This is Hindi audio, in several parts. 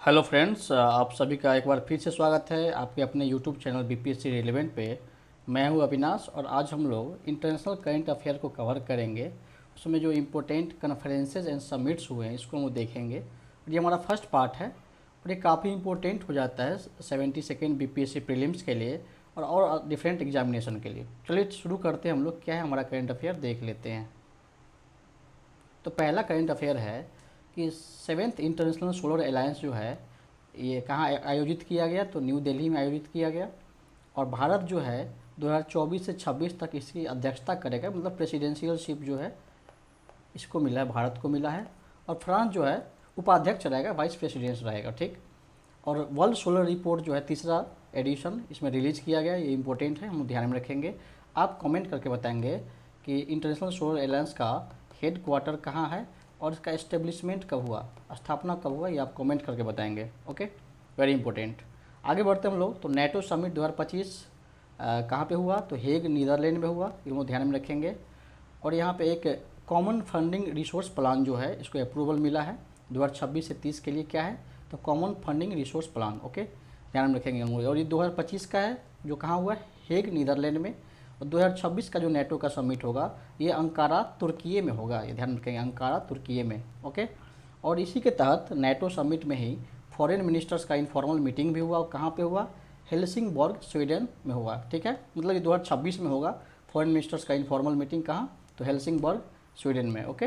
हेलो फ्रेंड्स, आप सभी का एक बार फिर से स्वागत है आपके अपने यूट्यूब चैनल बीपीएससी रेलेवेंट पे। मैं हूं अविनाश और आज हम लोग इंटरनेशनल करंट अफेयर को कवर करेंगे। उसमें जो इम्पोर्टेंट कन्फ्रेंसेज एंड समिट्स हुए हैं इसको हम देखेंगे और ये हमारा फर्स्ट पार्ट है और ये काफ़ी इंपॉर्टेंट हो जाता है 72nd बीपीएससी प्रीलिम्स के लिए और डिफरेंट एग्जामिनेशन के लिए। चलिए शुरू करते हैं, हम लोग क्या है हमारा करंट अफेयर देख लेते हैं। तो पहला करंट अफेयर है कि सेवेंथ इंटरनेशनल सोलर अलायंस जो है ये कहाँ आयोजित किया गया, तो न्यू दिल्ली में आयोजित किया गया। और भारत जो है 2024 से 26 तक इसकी अध्यक्षता करेगा, मतलब प्रेसिडेंशियलशिप जो है इसको मिला है, भारत को मिला है। और फ्रांस जो है उपाध्यक्ष रहेगा, वाइस प्रेसिडेंट रहेगा, ठीक। और वर्ल्ड सोलर रिपोर्ट जो है तीसरा एडिशन इसमें रिलीज़ किया गया, ये इंपॉर्टेंट है, हम ध्यान में रखेंगे। आप कमेंट करके बताएंगे कि इंटरनेशनल सोलर अलायंस का हेड क्वार्टर कहाँ है और इसका एस्टेब्लिशमेंट कब हुआ, स्थापना कब हुआ, ये आप कमेंट करके बताएंगे। Okay, very important. आगे बढ़ते हम लोग। तो नेटो समिट 2025 कहाँ पे हुआ, तो हेग नीदरलैंड में हुआ, ये लोग ध्यान में रखेंगे। और यहाँ पे एक कॉमन फंडिंग रिसोर्स प्लान जो है इसको अप्रूवल मिला है 2026 से 30 के लिए। क्या है, तो common funding resource plan, okay, ध्यान में रखेंगे हम लोग। और ये 2025 का है जो कहाँ हुआ है, हेग नीदरलैंड में। और 2026 का जो नेटो का समिट होगा ये अंकारा तुर्की में होगा, ये ध्यान रखेंगे, अंकारा तुर्की में। ओके, और इसी के तहत नेटो समिट में ही फॉरेन मिनिस्टर्स का इनफॉर्मल मीटिंग भी हुआ। और कहाँ पे हुआ, हेल्सिंगबर्ग स्वीडन में हुआ, ठीक है, मतलब ये 2026 में होगा फॉरेन मिनिस्टर्स का इनफॉर्मल मीटिंग। कहाँ, तो हेल्सिंगबर्ग स्वीडन में। ओके,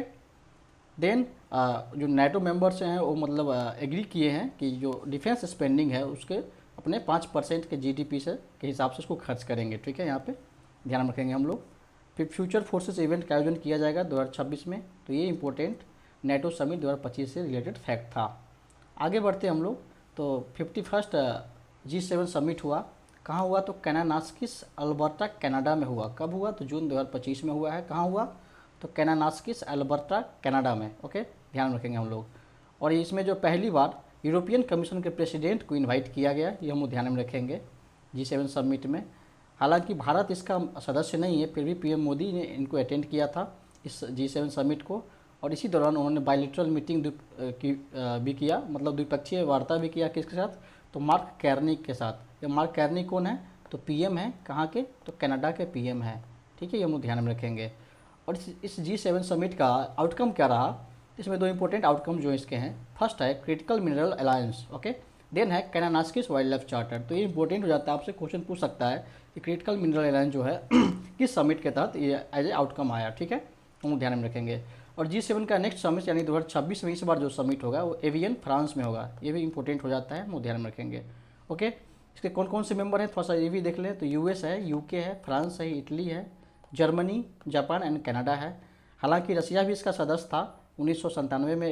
देन जो नेटो मेंबर्स हैं वो मतलब एग्री किए हैं कि जो डिफेंस स्पेंडिंग है उसके अपने 5% के जीडीपी से के हिसाब से उसको खर्च करेंगे, ठीक है, यहाँ पे ध्यान रखेंगे हम लोग। फिर फ्यूचर फोर्सेस इवेंट का आयोजन किया जाएगा 2026 में, तो ये इंपॉर्टेंट नेटो समिट 2025 से रिलेटेड फैक्ट था। आगे बढ़ते हम लोग। तो 51st G7 समिट हुआ, कहाँ हुआ, तो कैनानास्किस अल्बर्टा कनाडा में हुआ। कब हुआ, तो जून 2025 में हुआ है। कहाँ हुआ, तो कैनानास्किस अल्बर्टा कनाडा में। ओके, ध्यान रखेंगे हम लोग। और इसमें जो पहली बार यूरोपियन कमीशन के प्रेसिडेंट को इनवाइट किया गया, ये हम ध्यान में रखेंगे G7 समिट में। हालांकि भारत इसका सदस्य नहीं है, फिर भी पीएम मोदी ने इनको अटेंड किया था इस G7 समिट को। और इसी दौरान उन्होंने बायलिटरल मीटिंग भी किया, मतलब द्विपक्षीय वार्ता भी किया। किसके साथ, तो मार्क कैर्नी के साथ। ये मार्क कैर्नी कौन है, तो पीएम है, कहाँ के, तो कनाडा के पीएम है, ठीक है, ये हम लोग ध्यान में रखेंगे। और इस G7 समिट का आउटकम क्या रहा, इसमें दो इंपॉर्टेंट आउटकम जो इसके हैं। फर्स्ट है critical mineral alliance, okay, then है कैनानास्किस वाइल्ड लाइफ चार्टर। तो ये इंपॉर्टेंट हो जाता है, आपसे क्वेश्चन पूछ सकता है कि क्रिटिकल मिनरल अलायंस जो है किस समिट के तहत ये एज ए आउटकम आया, ठीक है, हम ध्यान में रखेंगे। और G7 का नेक्स्ट समिट यानी 2026 में इस बार जो समिट होगा वो एवियन फ्रांस में होगा, ये भी इंपॉर्टेंट हो जाता है, हम ध्यान में रखेंगे। ओके, इसके कौन कौन से मेंबर हैं थोड़ा सा ये भी देख लें। तो यूएस है, यूके है, फ्रांस है, इटली है, जर्मनी, जापान एंड कनाडा है। हालांकि रसिया भी इसका सदस्य था, 1997 में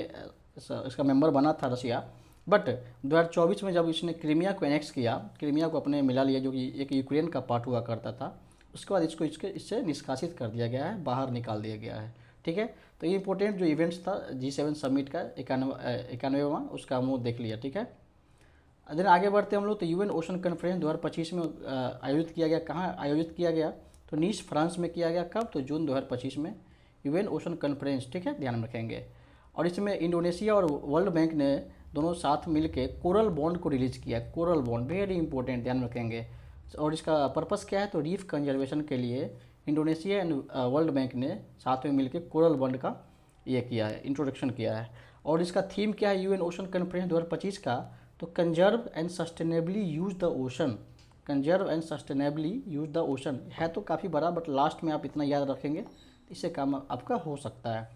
इसका मेंबर बना था रसिया। बट 2024 में जब इसने क्रीमिया को एनेक्स किया, क्रीमिया को अपने मिला लिया जो कि एक यूक्रेन का पार्ट हुआ करता था, उसके बाद इससे निष्कासित कर दिया गया है, बाहर निकाल दिया गया है, ठीक है। तो ये इंपॉर्टेंट जो इवेंट्स था G7 समिट का 91वां, उसका हम लोग देख लिया, ठीक है। देन आगे बढ़ते हम लोग। तो यूएन ओशन कॉन्फ्रेंस 2025 में आयोजित किया गया। कहाँ आयोजित किया गया, तो नीस फ्रांस में किया गया। कब, तो जून 2025 में यूएन ओशन कॉन्फ्रेंस, ठीक है, ध्यान में रखेंगे। और इसमें इंडोनेशिया और वर्ल्ड बैंक ने दोनों साथ मिलके कोरल बॉन्ड को रिलीज किया। कोरल बॉन्ड वेरी इंपॉर्टेंट, ध्यान रखेंगे। और इसका पर्पस क्या है, तो रीफ कंजर्वेशन के लिए इंडोनेशिया एंड वर्ल्ड बैंक ने साथ में मिलकर कोरल बॉन्ड का ये किया है, इंट्रोडक्शन किया है। और इसका थीम क्या है यूएन ओशन कॉन्फ्रेंस 2025 का, तो conserve and sustainably use the ocean. Conserve and sustainably use the ocean है तो काफ़ी बड़ा, बट लास्ट में आप इतना याद रखेंगे इससे काम आपका हो सकता है।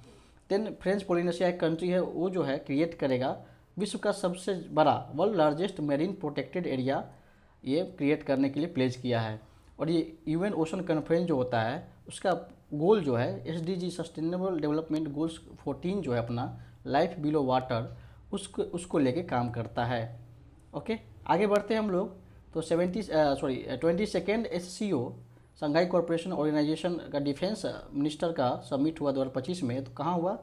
देन फ्रेंच पोलिनेशिया एक कंट्री है, वो जो है क्रिएट करेगा विश्व का सबसे बड़ा world largest marine protected area, ये क्रिएट करने के लिए प्लेज किया है। और ये यूएन ओशन कॉन्फ्रेंस जो होता है उसका गोल जो है SDG सस्टेनेबल डेवलपमेंट गोल्स 14 जो है अपना लाइफ बिलो वाटर, उसको लेके काम करता है। ओके, आगे बढ़ते हैं हम लोग। तो 22nd SCO Shanghai corporation organisation का डिफेंस मिनिस्टर का समिट हुआ 2025 में। तो कहाँ हुआ,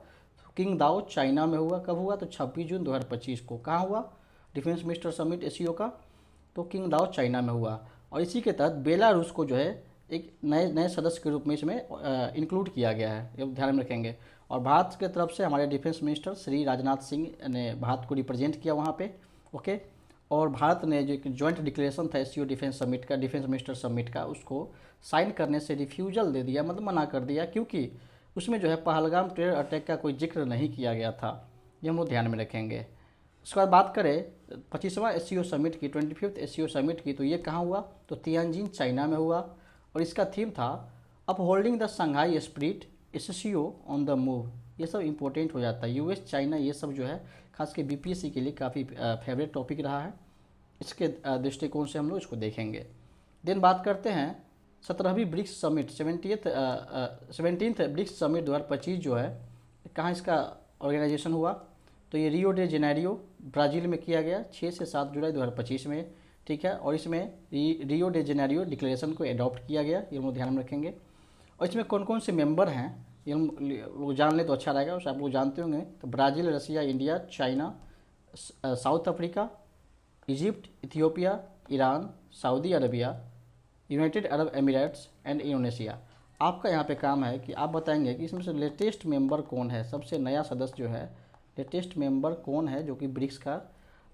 किंग दाओ चाइना में हुआ। कब हुआ, तो 26 जून 2025 को। कहाँ हुआ, डिफेंस मिनिस्टर समिट SCO का, तो किंग दाओ चाइना में हुआ। और इसी के तहत बेलारूस को जो है एक नए सदस्य के रूप में इसमें इंक्लूड किया गया है, ये ध्यान में रखेंगे। और भारत के तरफ से हमारे डिफेंस मिनिस्टर श्री राजनाथ सिंह ने भारत को रिप्रेजेंट किया वहाँ पे। ओके। और भारत ने जो एक जॉइंट डिक्लेरेशन था एससीओ डिफेंस समिट का, डिफेंस मिनिस्टर समिट का, उसको साइन करने से रिफ्यूजल दे दिया, मतलब मना कर दिया, क्योंकि उसमें जो है पहलगाम टेरर अटैक का कोई जिक्र नहीं किया गया था। ये हम लोग ध्यान में रखेंगे। उसके बाद बात करें 25वां एससीओ समिट की, 25th एससीओ समिट की, तो ये कहाँ हुआ, तो तियानजिन चाइना में हुआ। और इसका थीम था upholding the Shanghai spirit, SCO on the move. ये सब इंपॉर्टेंट हो जाता है, यूएस चाइना ये सब जो है खास के बीपीएससी के लिए काफ़ी फेवरेट टॉपिक रहा है। इसके दृष्टिकोण से हम लोग इसको देखेंगे। देन बात करते हैं 17वीं BRICS summit, 17th BRICS summit 2025 जो है, कहाँ इसका ऑर्गेनाइजेशन हुआ, तो ये रियो डे जेनेरियो ब्राज़ील में किया गया 6 से 7 जुलाई 2025 में, ठीक है। और इसमें रियो डे जेनेरियो डिक्लेरेशन को एडॉप्ट किया गया, ये हम लोग ध्यान में रखेंगे। और इसमें कौन कौन से मेंबर हैं ये हम लोग जान लें तो अच्छा रहेगा, उसे आप लोग जानते होंगे। तो Brazil, Russia, India, China, South Africa, Egypt, Ethiopia, Iran, Saudi Arabia, United Arab Emirates and Indonesia. आपका यहाँ पे काम है कि आप बताएंगे कि इसमें से लेटेस्ट मेंबर कौन है, सबसे नया सदस्य जो है, लेटेस्ट मेंबर कौन है जो कि ब्रिक्स का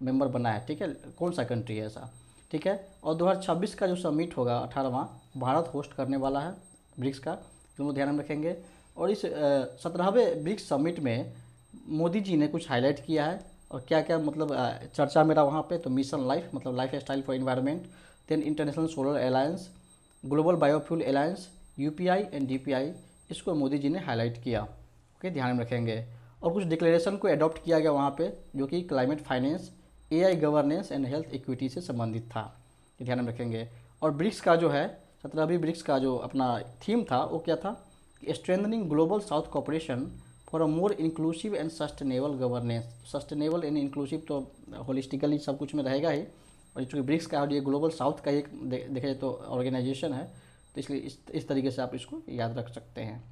मेंबर बना है, ठीक है, कौन सा कंट्री है ऐसा, ठीक है। और 2026 का जो समिट होगा 18वां, भारत होस्ट करने वाला है ब्रिक्स का, जो हम ध्यान में रखेंगे। और इस 17वें ब्रिक्स समिट में मोदी जी ने कुछ हाईलाइट किया है, और क्या क्या मतलब चर्चा मेरा वहाँ पे, तो मिशन लाइफ मतलब lifestyle for environment, then international solar alliance, global biofuel alliance, UPI and DPI, इसको मोदी जी ने हाईलाइट किया, ओके, ध्यान में रखेंगे। और कुछ डिक्लेरेशन को अडॉप्ट किया गया वहाँ पे, जो कि climate finance, AI governance and health equity से संबंधित था, ये ध्यान में रखेंगे। और ब्रिक्स का जो है 17वीं ब्रिक्स का जो अपना थीम था वो क्या था, strengthening global south cooperation for a more inclusive and sustainable governance. Sustainable and inclusive तो होलिस्टिकली सब कुछ में रहेगा ही, और चूँकि ब्रिक्स का ये ग्लोबल साउथ का एक देखा जाए तो ऑर्गेनाइजेशन है, तो इसलिए इस तरीके से आप इसको याद रख सकते हैं।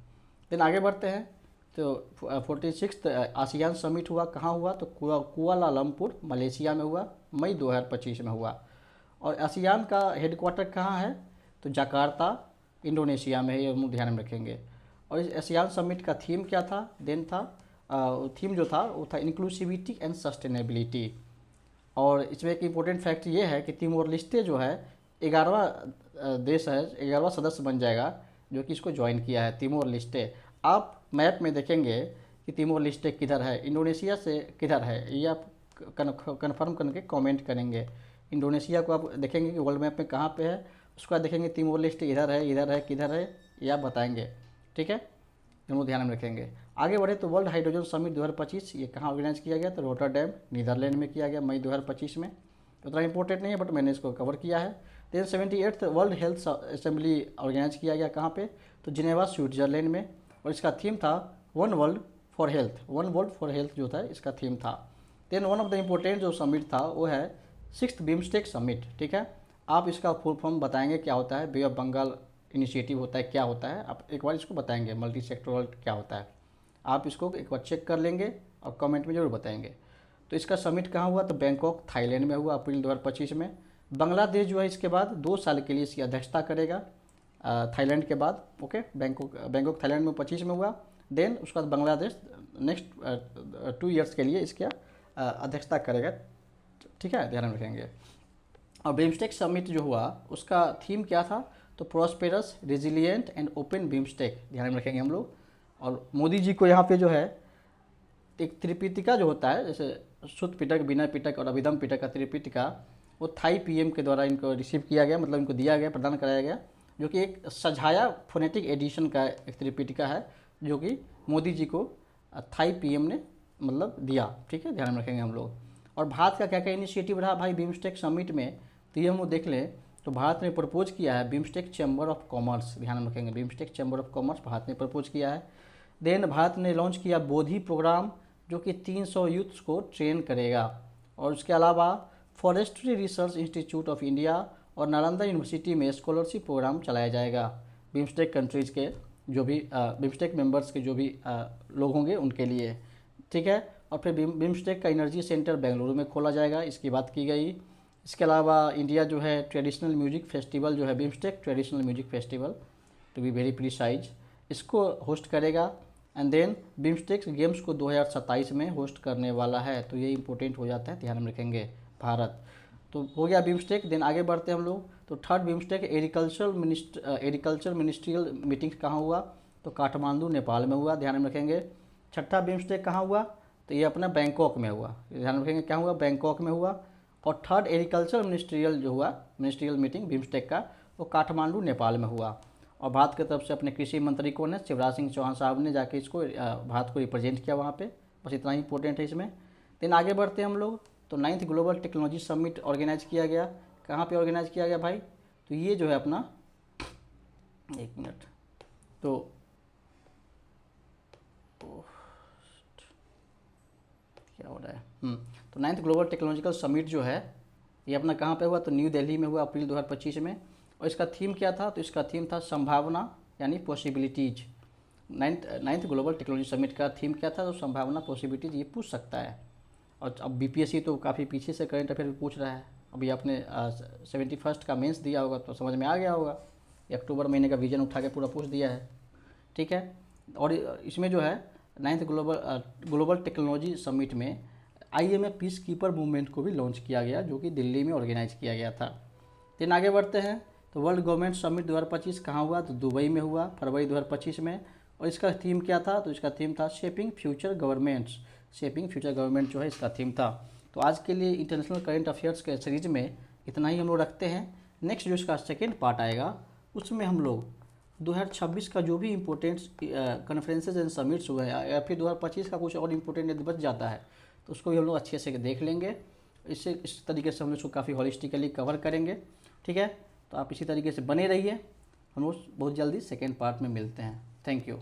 देन आगे बढ़ते हैं, तो 46th आसियान समिट हुआ, कहाँ हुआ, तो कुआलालंपुर मलेशिया में हुआ, मई 2025 में हुआ। और आसियान का हेडक्वार्टर कहाँ है, तो जकार्ता इंडोनेशिया में है, ये हम ध्यान में रखेंगे। और इस आसियान समिट का थीम क्या था, देन था थीम जो था वो था इंक्लूसिविटी एंड सस्टेनेबिलिटी। और इसमें एक इम्पोर्टेंट फैक्ट ये है कि तिमोर लिस्टे जो है 11वां देश है, 11वां सदस्य बन जाएगा जो कि इसको ज्वाइन किया है, तिमोर लिस्टे। आप मैप में देखेंगे कि तिमोर लिस्टे किधर है, इंडोनेशिया से किधर है, ये आप कन्फर्म करके कमेंट करेंगे। इंडोनेशिया को आप देखेंगे कि वर्ल्ड मैप में कहाँ पे है, उसके बाद देखेंगे तिमोर लिस्टे इधर है, इधर है, किधर है, ये आप बताएंगे, ठीक है, दोनों ध्यान में रखेंगे। आगे बढ़े तो वर्ल्ड हाइड्रोजन समिट 2025 ये कहाँ ऑर्गेनाइज किया गया, तो रोटरडैम नीदरलैंड में किया गया मई 2025 में। उतना इंपॉर्टेंट नहीं है बट मैंने इसको कवर किया है। Then 78th world health assembly organise किया गया कहाँ पे, तो जिनेवा स्विट्जरलैंड में। और इसका थीम था one world for health, one world for health जो था इसका थीम था। Then one of the important जो समिट था वो है 6th बिम्स्टेक समिट, ठीक है। आप इसका फुल फॉर्म बताएंगे क्या होता है, बे ऑफ बंगाल इनिशिएटिव होता है, क्या होता है, आप एक बार इसको बताएंगे, मल्टी सेक्टोरल क्या होता है, आप इसको एक बार चेक कर लेंगे और कमेंट में ज़रूर बताएंगे। तो इसका समिट कहाँ हुआ, तो बैंकॉक थाईलैंड में हुआ अप्रैल 2025 में। बांग्लादेश जो है इसके बाद 2 साल के लिए इसकी अध्यक्षता करेगा थाईलैंड के बाद, ओके। बैंकॉक थाईलैंड में 25 में हुआ। देन उसके बाद बांग्लादेश नेक्स्ट 2 ईयर्स के लिए इसका अध्यक्षता करेगा, ठीक है, ध्यान रखेंगे। और बिम्स्टेक समिट जो हुआ उसका थीम क्या था, तो prosperous, resilient and open BIMSTEC, ध्यान में रखेंगे हम लोग। और मोदी जी को यहाँ पे जो है एक त्रिपिटिका जो होता है, जैसे शुद्ध पिटक, विनय पिटक और अभिधम पिटक का त्रिपिटिका, वो थाई पीएम के द्वारा इनको रिसीव किया गया, मतलब इनको दिया गया, प्रदान कराया गया, जो कि एक सझाया फोनेटिक एडिशन का एक त्रिपिटिका है, जो कि मोदी जी को थाई पीएम ने मतलब दिया, ठीक है, ध्यान में रखेंगे हम लोग। और भारत का क्या क्या इनिशिएटिव रहा भाई बिम्स्टेक समिट में, तो ये हम लोग देख लें। तो भारत ने प्रपोज किया है बिम्स्टेक चैम्बर ऑफ कॉमर्स, ध्यान में रखेंगे, BIMSTEC chamber of commerce Bharat ने प्रपोज किया है। देन भारत ने लॉन्च किया बोधि प्रोग्राम, जो कि 300 यूथ्स को ट्रेन करेगा। और उसके अलावा forestry research institute of India और नालंदा यूनिवर्सिटी में स्कॉलरशिप प्रोग्राम चलाया जाएगा बिम्स्टेक कंट्रीज़ के जो भी बिम्स्टेक मेंबर्स के जो भी लोग होंगे उनके लिए, ठीक है। और फिर बिम्स्टेक का एनर्जी सेंटर बेंगलुरु में खोला जाएगा, इसकी बात की गई। इसके अलावा इंडिया जो है ट्रेडिशनल म्यूजिक फेस्टिवल जो है BIMSTEC traditional music festival to be very precise, इसको होस्ट करेगा। एंड देन बिम्स्टेक गेम्स को 2027 में होस्ट करने वाला है, तो ये इंपॉर्टेंट हो जाता है, ध्यान में रखेंगे। भारत। तो हो गया बिम्स्टेक। देन आगे बढ़ते हैं हम लोग। तो third BIMSTEC agriculture ministerial meeting कहाँ हुआ? तो काठमांडू नेपाल में हुआ, ध्यान में रखेंगे। छठा बिम्स्टेक कहाँ हुआ? तो ये अपना बैंकॉक में हुआ, ध्यान में रखेंगे क्या हुआ? बैंकॉक में हुआ। और थर्ड एग्रीकल्चर मिनिस्ट्रियल जो हुआ, मिनिस्ट्रियल मीटिंग बिम्स्टेक का, वो काठमांडू नेपाल में हुआ। और भारत की तरफ से अपने कृषि मंत्री कौन है? शिवराज सिंह चौहान साहब ने जाके इसको भारत को रिप्रेजेंट किया वहाँ पे। बस इतना ही इंपॉर्टेंट है इसमें। देन आगे बढ़ते हैं हम लोग। तो 9th global technology summit organise किया गया। कहाँ पे ऑर्गेनाइज किया गया भाई? तो ये जो है अपना, एक मिनट, तो क्या हो रहा है, तो 9th ग्लोबल टेक्नोलॉजिकल समिट जो है ये अपना कहाँ पे हुआ? तो न्यू दिल्ली में हुआ अप्रैल 2025 में। और इसका थीम क्या था? तो इसका थीम था संभावना, यानी possibilities. Ninth global technology summit का थीम क्या था? तो संभावना, पॉसिबिलिटीज, ये पूछ सकता है। और अब बीपीएससी तो काफ़ी पीछे से करंट अफेयर पूछ रहा है। अभी आपने 71st का मेंस दिया होगा तो समझ में आ गया होगा। अक्टूबर महीने का विजन उठा के पूरा पूछ दिया है, ठीक है। और इसमें जो है 9th ग्लोबल टेक्नोलॉजी समिट में IMF पीस कीपर मूवमेंट को भी लॉन्च किया गया, जो कि दिल्ली में ऑर्गेनाइज किया गया था। दिन आगे बढ़ते हैं। तो वर्ल्ड गवर्नमेंट समिट 2025 कहाँ हुआ? तो दुबई में हुआ फरवरी 2025 में। और इसका थीम क्या था? तो इसका थीम था shaping future governments. Shaping future government जो है इसका थीम था। तो आज के लिए इंटरनेशनल करंट अफेयर्स के सीरीज में इतना ही हम लोग रखते हैं। नेक्स्ट जो इसका सेकेंड पार्ट आएगा उसमें हम लोग 2026 का जो भी इम्पोर्टेंट कॉन्फ्रेंसेज एंड समिट्स हुए हैं, या फिर 2025 का कुछ और इम्पोर्टेंट यदि बच जाता है तो उसको भी हम लोग अच्छे से देख लेंगे। इससे इस तरीके से हम लोग इसको काफ़ी हॉलिस्टिकली कवर करेंगे, ठीक है। तो आप इसी तरीके से बने रहिए। हम लोग बहुत जल्दी सेकेंड पार्ट में मिलते हैं। Thank you.